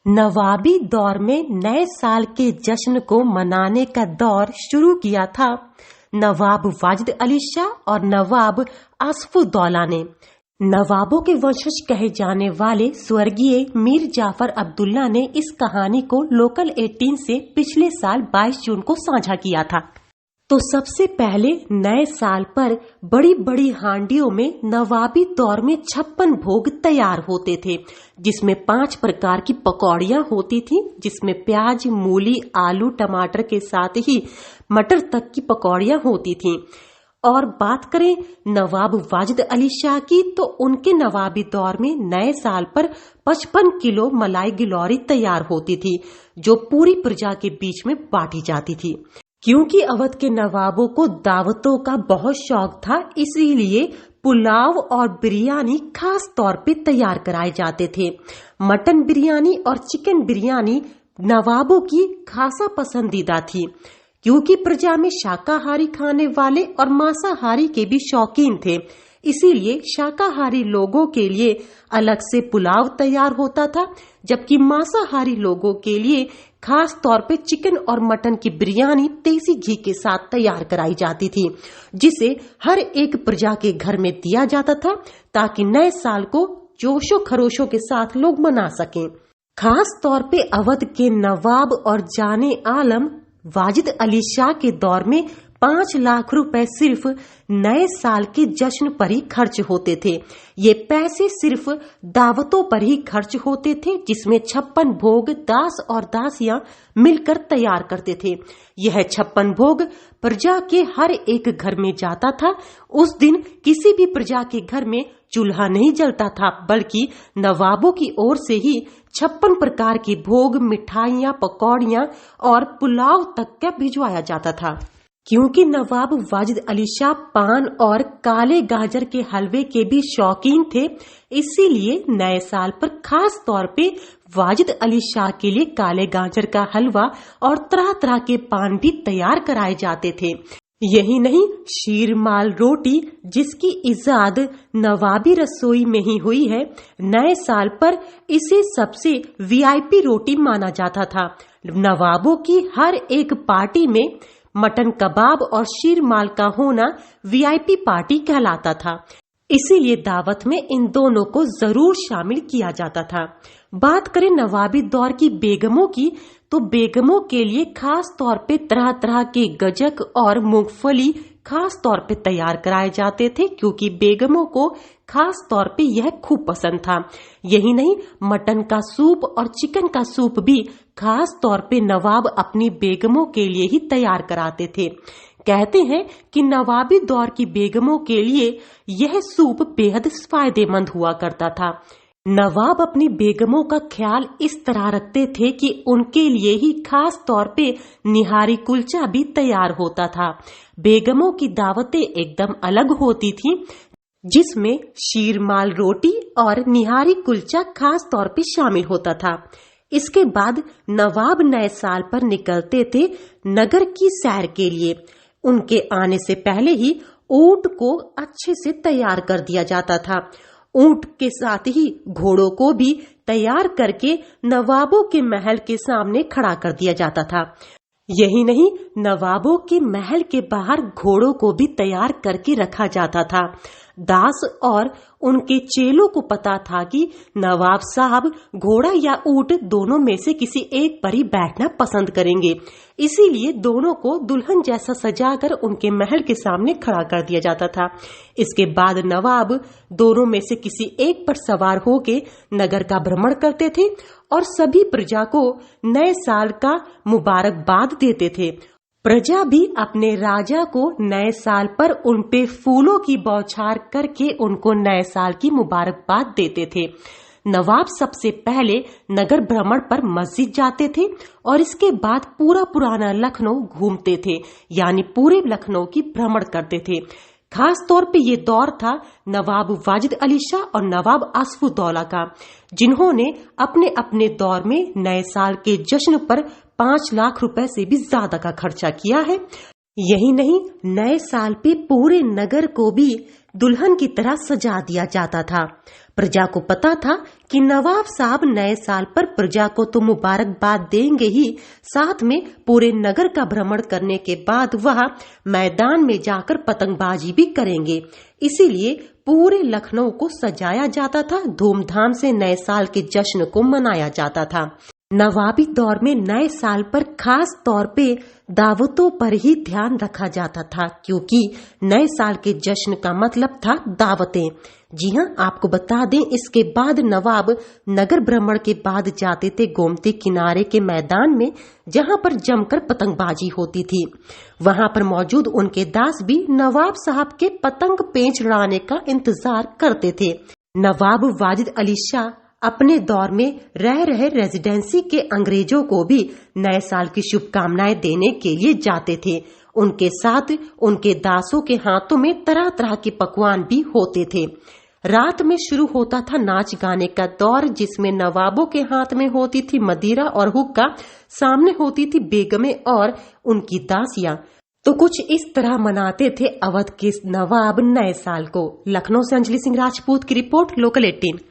नवाबी दौर में नए साल के जश्न को मनाने का दौर शुरू किया था नवाब वाजिद अली शाह और नवाब आसफुद्दौला ने। नवाबों के वंशज कहे जाने वाले स्वर्गीय मीर जाफर अब्दुल्ला ने इस कहानी को लोकल 18 से पिछले साल 22 जून को साझा किया था। तो सबसे पहले नए साल पर बड़ी बड़ी हांडियों में नवाबी दौर में 56 भोग तैयार होते थे, जिसमें 5 प्रकार की पकौड़ियां होती थी, जिसमें प्याज, मूली, आलू, टमाटर के साथ ही मटर तक की पकौड़ियां होती थीं। और बात करें नवाब वाजिद अली शाह की, तो उनके नवाबी दौर में नए साल पर 55 किलो मलाई गिलौरी तैयार होती थी, जो पूरी प्रजा के बीच में बांटी जाती थी। क्योंकि अवध के नवाबों को दावतों का बहुत शौक था, इसीलिए पुलाव और बिरयानी खास तौर पे तैयार कराए जाते थे। मटन बिरयानी और चिकन बिरयानी नवाबों की खासा पसंदीदा थी, क्योंकि प्रजा में शाकाहारी खाने वाले और मांसाहारी के भी शौकीन थे। इसीलिए शाकाहारी लोगों के लिए अलग से पुलाव तैयार होता था, जबकि मांसाहारी लोगों के लिए खास तौर पे चिकन और मटन की बिरयानी देसी घी के साथ तैयार कराई जाती थी, जिसे हर एक प्रजा के घर में दिया जाता था, ताकि नए साल को जोशो खरोशों के साथ लोग मना सकें। खास तौर पे अवध के नवाब और जाने आलम वाजिद अली शाह के दौर में 5 लाख रुपए सिर्फ नए साल के जश्न पर ही खर्च होते थे। ये पैसे सिर्फ दावतों पर ही खर्च होते थे, जिसमें 56 भोग दास और दासियां मिलकर तैयार करते थे। यह 56 भोग प्रजा के हर एक घर में जाता था। उस दिन किसी भी प्रजा के घर में चूल्हा नहीं जलता था, बल्कि नवाबों की ओर से ही 56 प्रकार के भोग, मिठाइयां, पकौड़ियां और पुलाव तक का भिजवाया जाता था। क्योंकि नवाब वाजिद अली शाह पान और काले गाजर के हलवे के भी शौकीन थे, इसीलिए नए साल पर खास तौर पे वाजिद अली शाह के लिए काले गाजर का हलवा और तरह तरह के पान भी तैयार कराए जाते थे। यही नहीं, शीरमाल रोटी, जिसकी इजाद नवाबी रसोई में ही हुई है, नए साल पर इसे सबसे वीआईपी रोटी माना जाता था। नवाबों की हर एक पार्टी में मटन कबाब और शीरमाल का होना वीआईपी पार्टी कहलाता था, इसीलिए दावत में इन दोनों को जरूर शामिल किया जाता था। बात करें नवाबी दौर की बेगमों की, तो बेगमों के लिए खास तौर पे तरह तरह के गजक और मूंगफली खास तौर पे तैयार कराए जाते थे, क्योंकि बेगमों को खास तौर पे यह खूब पसंद था। यही नहीं, मटन का सूप और चिकन का सूप भी खास तौर पे नवाब अपनी बेगमों के लिए ही तैयार कराते थे। कहते हैं कि नवाबी दौर की बेगमों के लिए यह सूप बेहद फायदेमंद हुआ करता था। नवाब अपनी बेगमों का ख्याल इस तरह रखते थे कि उनके लिए ही खास तौर पे निहारी कुलचा भी तैयार होता था। बेगमों की दावतें एकदम अलग होती थीं, जिसमें शीरमाल रोटी और निहारी कुलचा खास तौर पे शामिल होता था। इसके बाद नवाब नए साल पर निकलते थे नगर की सैर के लिए। उनके आने से पहले ही ऊंट को अच्छे से तैयार कर दिया जाता था। ऊंट के साथ ही घोड़ों को भी तैयार करके नवाबों के महल के सामने खड़ा कर दिया जाता था। यही नहीं, नवाबों के महल के बाहर घोड़ों को भी तैयार करके रखा जाता था। दास और उनके चेलों को पता था कि नवाब साहब घोड़ा या ऊंट दोनों में से किसी एक पर ही बैठना पसंद करेंगे, इसीलिए दोनों को दुल्हन जैसा सजाकर उनके महल के सामने खड़ा कर दिया जाता था। इसके बाद नवाब दोनों में से किसी एक पर सवार होके नगर का भ्रमण करते थे और सभी प्रजा को नए साल का मुबारकबाद देते थे। प्रजा भी अपने राजा को नए साल पर उन पे फूलों की बौछार करके उनको नए साल की मुबारकबाद देते थे। नवाब सबसे पहले नगर भ्रमण पर मस्जिद जाते थे और इसके बाद पूरा पुराना लखनऊ घूमते थे, यानी पूरे लखनऊ की भ्रमण करते थे। खास तौर पे ये दौर था नवाब वाजिद अली शाह और नवाब आसफुद्दौला का, जिन्होंने अपने अपने दौर में नए साल के जश्न पर 5 लाख रुपए से भी ज्यादा का खर्चा किया है। यही नहीं, नए साल पे पूरे नगर को भी दुल्हन की तरह सजा दिया जाता था। प्रजा को पता था कि नवाब साहब नए साल पर प्रजा को तो मुबारकबाद देंगे ही, साथ में पूरे नगर का भ्रमण करने के बाद वह मैदान में जाकर पतंगबाजी भी करेंगे। इसीलिए पूरे लखनऊ को सजाया जाता था, धूमधाम से नए साल के जश्न को मनाया जाता था। नवाबी दौर में नए साल पर खास तौर पे दावतों पर ही ध्यान रखा जाता था, क्योंकि नए साल के जश्न का मतलब था दावतें। जी हाँ, आपको बता दें, इसके बाद नवाब नगर भ्रमण के बाद जाते थे गोमती किनारे के मैदान में, जहाँ पर जमकर पतंगबाजी होती थी। वहाँ पर मौजूद उनके दास भी नवाब साहब के पतंग पेंच उड़ाने का इंतजार करते थे। नवाब वाजिद अली शाह अपने दौर में रह रहे रेजिडेंसी के अंग्रेजों को भी नए साल की शुभकामनाएं देने के लिए जाते थे। उनके साथ उनके दासों के हाथों में तरह तरह के पकवान भी होते थे। रात में शुरू होता था नाच गाने का दौर, जिसमें नवाबों के हाथ में होती थी मदिरा और हुक्का, सामने होती थी बेगमें और उनकी दासियां। तो कुछ इस तरह मनाते थे अवध के नवाब नए साल को। लखनऊ से अंजलि सिंह राजपूत की रिपोर्ट, लोकल 18।